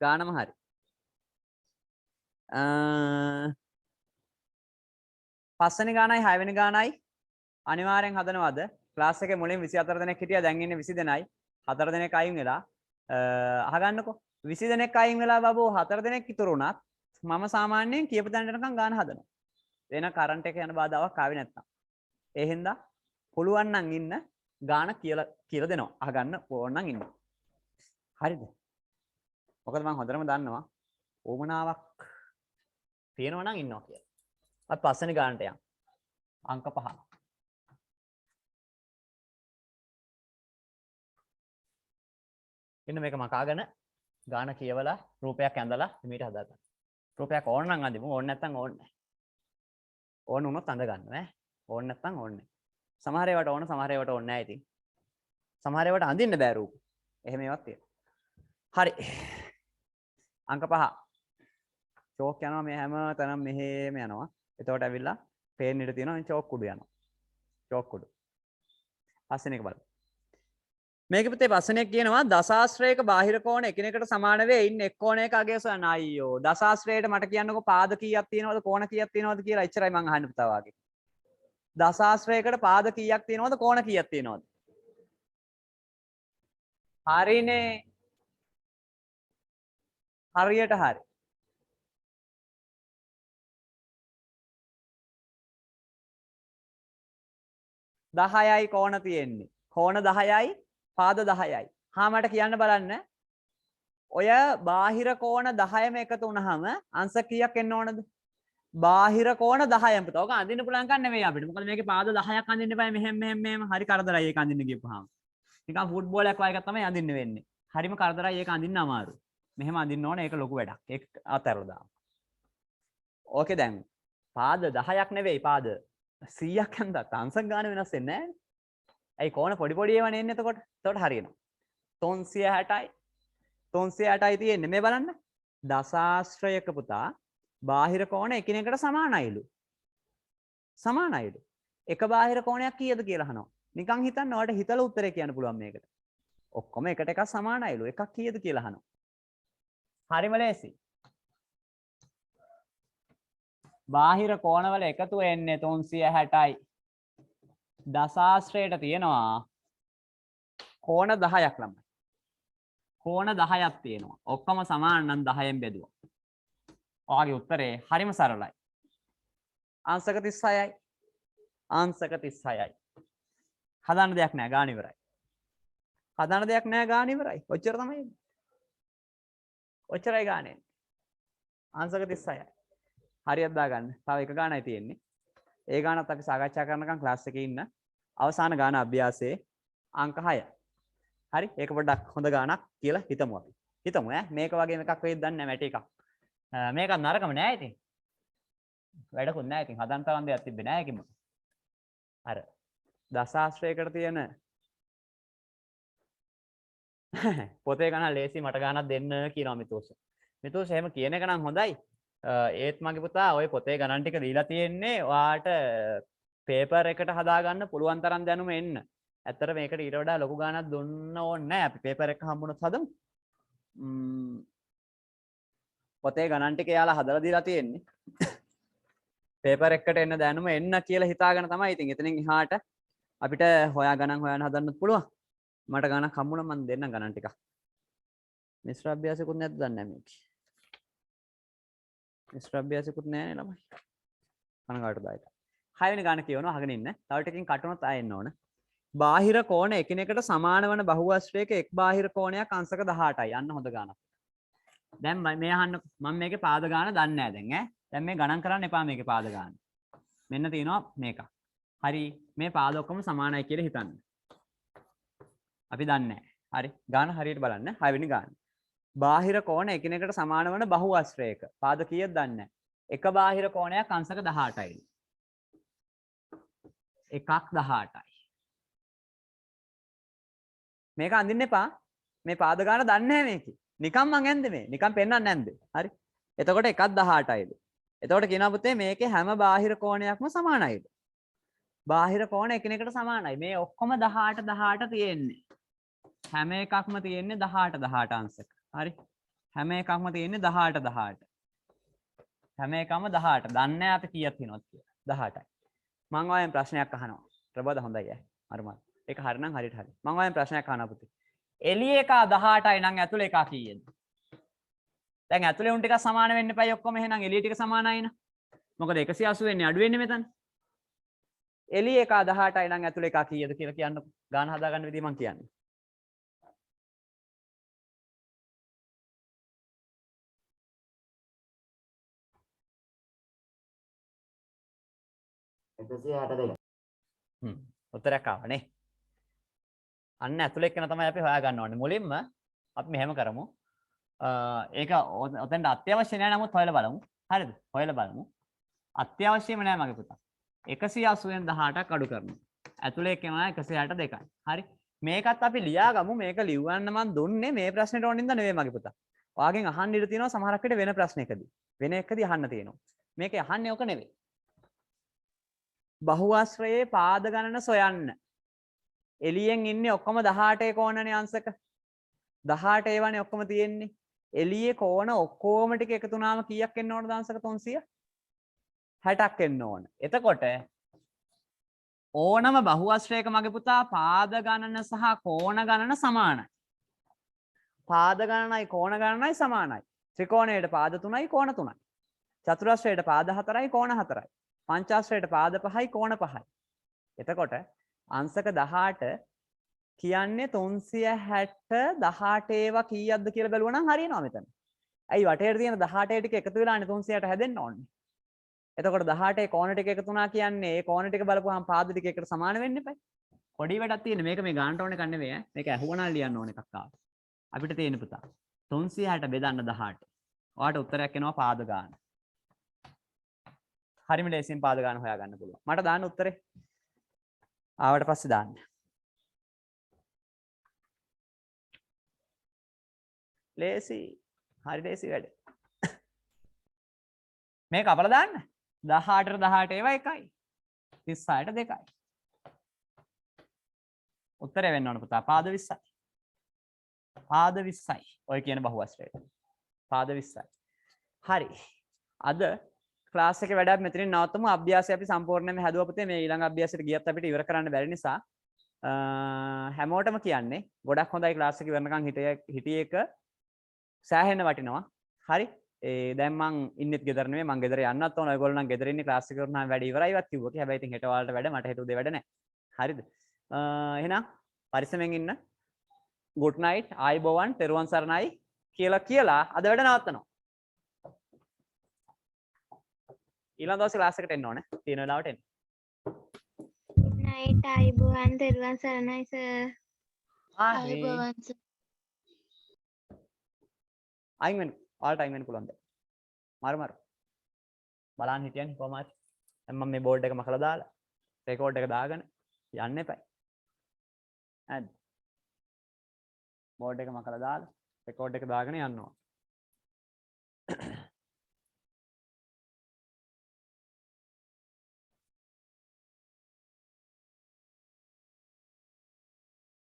ගානම හරි. පස්වෙනි ගානයි 6 වෙනි ගානයි අනිවාර්යෙන් හදනවද? ක්ලාස් එකේ මුලින් 24 දෙනෙක් හිටියා දැන් ඉන්නේ 20 දෙනයි. 4 දෙනෙක් අයින් වෙලා අහගන්නකෝ. 20 දෙනෙක් අයින් වෙලා බබෝ 4 දෙනෙක් ඉතුරු වුණත් මම සාමාන්‍යයෙන් කියපු තැනට යනකම් ගාන හදනවා. වෙන කරන්ට් එක යන බාධාවක් ආවේ නැත්තම්. ඒ හින්දා පුළුවන් නම් ඉන්න ගාන කියලා දෙනවා. අහගන්න ඕන නම් ඉන්න. හරිද? මොකද මම හොඳටම දන්නවා ඕමනාවක් තියෙනවා නම් ඉන්නවා කියලා. අපි පස්වෙනි ගානට යමු. අංක 5. ඉන්න මේක මකාගෙන ගාන කියවලා රූපයක් ඇඳලා මේට හදාගන්න. රූපයක් ඕන නම් අඳිමු. ඕන නැත්නම් ඕනේ නැහැ. ඕන වුණොත් අඳ ගන්න ඈ. ඕන නැත්නම් ඕනේ නැහැ. සමහර ඒවාට ඕන සමහර ඒවාට ඕනේ නැහැ ඉතින්. සමහර ඒවාට අඳින්න බෑ රූප. එහෙම ඒවාත් තියෙනවා. හරි. අංක 5. චෝක් යනවා මේ හැම තැනම මෙහෙම යනවා. එතකොට ඇවිල්ලා පේන් ඉර තියෙනවා චෝක් කුඩු යනවා. චෝක් කුඩු. පස්වෙනි එක බලමු. මේක පුතේ පස්වෙනි එක කියනවා දසාශ්‍රයක බාහිර කෝණ එකිනෙකට සමාන වේ ඉන්න එක් කෝණයක අගය සොයන අයියෝ දසාශ්‍රයයට මට කියන්නකෝ පාද කීයක් තියෙනවද කෝණ කීයක් තියෙනවද කියලා එච්චරයි මං අහන්න පුතා වාගේ. දසාශ්‍රයකට පාද කීයක් තියෙනවද කෝණ කීයක් තියෙනවද? හරිනේ. හරියට හරි. දහයයි කෝණ තියෙන්නේ. කෝණ 10යි පාද 10යි. හා මට කියන්න බලන්න. ඔය බාහිර කෝණ 10ම එකතු වුණාම අංශ කීයක් එන්න ඕනද? බාහිර කෝණ 10ම පුතා. ඔක අඳින්න පුළුවන් කන් නෙවෙයි අපිට. මොකද මේකේ පාද 10ක් අඳින්න බෑ මෙහෙම හරි කරදරයි ඒක අඳින්න ගියපුවාම. නිකන් ෆුට්බෝලයක් වගේ එකක් තමයි අඳින්න වෙන්නේ. හරිම කරදරයි ඒක අඳින්න අමාරුයි. මෙහෙම අඳින්න ඕනේ ඒක ලොකු වැඩක්. ඒක අතහැරලා දාමු. ඕකේ දැන් පාද 10ක් නෙවෙයි පාද 100ක් හන්දත් අංශක ගාන වෙනස් වෙන්නේ නැහැ. ඇයි කෝණ පොඩි පොඩි ඒවා නෙන්නේ එතකොට? එතකොට හරියනවා. 360යි 360යි තියෙන්නේ. මේ බලන්න. දසාශ්‍රයක පුතා බාහිර කෝණ එකිනෙකට සමානයිලු. සමානයිලු. එක බාහිර කෝණයක් කීයද කියලා අහනවා. නිකන් හිතන්න ඔයාලට හිතලා උත්තරේ කියන්න පුළුවන් මේකට. ඔක්කොම එකට එකක් සමානයිලු. එකක් කීයද කියලා අහනවා. හරිම ලේසි. බාහිර කෝණවල එකතු වෙන්නේ 360යි. දසාශ්‍රයට තියෙනවා කෝණ 10ක් ළමයි. කෝණ 10ක් තියෙනවා. ඔක්කොම සමාන නම් 10ෙන් බෙදුවා. ඔයාගේ උත්තරේ හරිම සරලයි. අංශක 36යි. අංශක 36යි. හදන්න දෙයක් නැහැ ගාන ඉවරයි. හදන්න දෙයක් නැහැ ගාන ඉවරයි. ඔච්චර තමයි. ඔච්චරයි ගානේ. අංශක 36යි. හරියට දාගන්න. තව එක ගානයි තියෙන්නේ. ඒ ගානත් අපි සාකච්ඡා කරනකම් ක්ලාස් එකේ ඉන්න. අවසාන ගාන අභ්‍යාසයේ අංක 6. හරි? ඒක පොඩ්ඩක් හොඳ ගානක් කියලා හිතමු අපි. හිතමු ඈ මේක වගේම එකක් වෙයිද දන්නේ නැහැ මැටි එකක්. මේකත් නරකම නෑ ඉතින්. වැඩකුත් නෑ ඉතින් හදන්න තරම් දෙයක් තිබ්බේ නෑ ඒකෙම. අර දසාශ්‍රයකට තියෙන පොතේ ගණන් ලේසි මට ගණනක් දෙන්න කියනවා මිතුස්. මිතුස් එහෙම කියන එක නම් හොඳයි. ඒත් මගේ පුතා ওই පොතේ ගණන් ටික දීලා තියෙන්නේ ඔයාට පේපර් එකට හදාගන්න පුළුවන් තරම් දැනුම එන්න. ඇත්තට මේකට ඊට වඩා ලොකු ගණනක් දුන්න ඕනේ නැහැ. අපි පේපර් එක හම්බුනොත් හදමු. පොතේ ගණන් ටික යාලා හදලා දීලා තියෙන්නේ. පේපර් එකට එන්න දැනුම එන්න කියලා හිතාගෙන තමයි ඉතින් එතනින් එහාට අපිට හොයා ගණන් හොයන්න හදන්නත් පුළුවන්. මට ගණනක් හම්බුණා මම දෙන්නම් ගණන් ටික. මිශ්‍ර අභ්‍යාසයකුත් නැද්ද දන්නේ නැහැ මේක. මිශ්‍ර අභ්‍යාසයකුත් නැහැ නේ ළමයි. කනගාටුදායක. 6 වෙනි ගාන කියවනවා අහගෙන ඉන්න. තව ටිකකින් කටුනොත් ආයෙ එන්න ඕන. බාහිර කෝණ එකිනෙකට සමාන වන බහුවස්ත්‍රයක එක් බාහිර කෝණයක් අංශක 18යි. යන්න හොඳ ගානක්. දැන් මේ අහන්න මම මේකේ පාද ගාන දන්නේ නැහැ දැන් ඈ. දැන් මේ ගණන් කරන්න එපා මේකේ පාද ගාන. මෙන්න තියෙනවා මේක. හරි මේ පාද ඔක්කොම සමානයි කියලා හිතන්න. අපි දන්නේ නැහැ. හරි ගාන හරියට බලන්න 6 වෙනි ගාන. බාහිර කෝණ එකිනෙකට සමාන වන බහුවස්ත්‍රයක පාද කීයද දන්නේ නැහැ. එක බාහිර කෝණයක් අංශක 18යි. එකක් 18යි. මේක අඳින්න එපා. මේ පාද ගාන දන්නේ නැහැ මේකේ. නිකන් මං ඇන්දේ මේ. නිකන් පෙන්වන්න නැන්දේ. හරි. එතකොට එකක් 18යිද. එතකොට කියනවා පුතේ මේකේ හැම බාහිර කෝණයක්ම සමානයිද? බාහිර කෝණ එකිනෙකට සමානයි. මේ ඔක්කොම 18 18 තියෙන්නේ. හැම එකක්ම තියෙන්නේ 18 18 අංශක. හරි. හැම එකක්ම තියෙන්නේ 18 18. හැම එකම 18. දන්නේ නැහැ අපි කීයක් තියෙනවද කියලා. 18යි. මම ඔයයන් ප්‍රශ්නයක් අහනවා. ප්‍රබෝධ හොඳයි ඈ. හරිමත්. ඒක හරිනම් හරියට හරි. මම ඔයයන් ප්‍රශ්නයක් අහනවා පුතේ. එළිය එක 18යි නම් ඇතුලේ එක කීයද? දැන් ඇතුලේ උන් ටික සමාන වෙන්න එපයි ඔක්කොම එහෙනම් එළිය ටික සමානයි න ะ. මොකද 180 වෙන්නේ අඩු වෙන්නේ මෙතන. එළිය එක 18යි නම් ඇතුලේ එක කීයද කියලා කියන්න ගාන හදාගන්න විදිය මම කියන්නේ. උත්තරයක් ආවනේ. අන්න ඇතුලේ එක්කන තමයි අපි හොයාගන්න ඕනේ. මුලින්ම අපි මෙහෙම කරමු. ඒක ඔතෙන්ට අත්‍යවශ්‍ය නෑ නමුත් හොයලා බලමු. හරිද? හොයලා බලමු. අත්‍යවශ්‍යම නෑ මගේ පුතා. 180ෙන් 18ක් අඩු කරනවා. ඇතුලේ එක්කනවා 162යි. හරි. මේකත් අපි ලියාගමු. මේක ලියවන්න මම දුන්නේ මේ ප්‍රශ්නෙට ඕනින්ද නෙවෙයි මගේ පුතා. ඔයාගෙන් අහන්න ඉඩ තියෙනවා සමහරක් විට වෙන ප්‍රශ්නයකදී. වෙන එකකදී අහන්න තියෙනවා. මේක අහන්නේ ඔක නෙවෙයි. බහුවස්ත්‍රයේ පාද ගණන සොයන්න. එළියෙන් ඉන්නේ ඔක්කොම 18 කෝණනේ අංශක. 18 ඒවානේ ඔක්කොම තියෙන්නේ. එළියේ කෝණ ඔක්කොම ටික එකතු වුණාම කීයක් එන්න ඕනද අංශක 360ක් එන්න ඕන. එතකොට ඕනම බහුවස්ත්‍රයක මගේ පුතා පාද ගණන සහ කෝණ ගණන සමානයි. පාද ගණනයි කෝණ ගණනයි සමානයි. ත්‍රිකෝණයට පාද 3යි කෝණ 3යි. චතුරස්‍රයට පාද 4යි කෝණ 4යි. පංචාස්ත්‍රයට පාද 5යි කෝණ 5යි. එතකොට අංශක 18 කියන්නේ 360 18 ඒවා කීයක්ද කියලා බැලුවා නම් හරියනවා මෙතන. ඇයි වටේට තියෙන 18 ටික එකතු වෙලානේ 360 හැදෙන්න ඕනේ. එතකොට 18 කෝණ ටික එකතු වුණා කියන්නේ ඒ කෝණ ටික බලපුවාම පාද ටික එකට සමාන වෙන්න එපා. පොඩි වැඩක් තියෙන මේක මේ ගානට ඕන එකක් නෙවෙයි ඈ. මේක ඇහුවනම් ලියන්න ඕන එකක් ආවා. අපිට තියෙන පුතා 360 බෙදන්න 18. ඔයාට උත්තරයක් එනවා පාද ගාන. හරිම ලේසියෙන් පාද ගාන හොයාගන්න පුළුවන්. මට දාන්න උත්තරේ. ආවට පස්සේ දාන්න. ලේසි. හරි ලේසි වැඩ. මේක අපල දාන්න. 18ට 18 ඒවා එකයි. 36ට 2යි. උත්තරය වෙන්න ඕන පුතා පාද 20යි. පාද 20යි. ඔය කියන බහුවස්ත්‍රයට. පාද 20යි. හරි. අද ක්ලාස් එකේ වැඩක් මෙතනින් නවත්තමු. අභ්‍යාසය අපි සම්පූර්ණයෙන්ම හැදුවා පුතේ. මේ ඊළඟ අභ්‍යාසයට ගියත් අපිට ඉවර කරන්න බැරි නිසා හැමෝටම කියන්නේ ගොඩක් හොඳයි ක්ලාස් එක ඉවරනකම් හිටියේ එක සෑහෙන්න වටිනවා. හරි. දැන් මං ඉන්නෙත් ගෙදර නෙමෙයි මං ගෙදර යන්නත් ඕන. ඔයගොල්ලෝ නම් ගෙදර ඉන්නේ ක්ලාස් එක කරනාම වැඩ ඉවරයිවත් කිව්වා. හැබැයි ඉතින් හෙට වලට වැඩ මට හෙට උදේ වැඩ නැහැ. හරිද? එහෙනම් පරිස්සමෙන් ඉන්න. good night ආයිබෝවන් තෙරුවන් සරණයි කියලා අද වැඩ නවත්තනවා. ඊළඟ දවසේ ක්ලාස් එකට එන්න ඕනේ. තියෙන වෙලාවට එන්න. night අයිබෝවන් තෙරුවන් සරණයි සර්. ආයිබෝවන්. අයින් වෙන්න. ඔයාලට අයින් වෙන්න පුළුවන්ද? මාරු. බලන්න හිටියන්නේ කොහමද? දැන් මම මේ බෝඩ් එක මකලා දාලා රෙකෝඩ් එක දාගෙන යන්න එපයි. හරිද? බෝඩ් එක මකලා දාලා රෙකෝඩ් එක දාගෙන යන්න ඕන.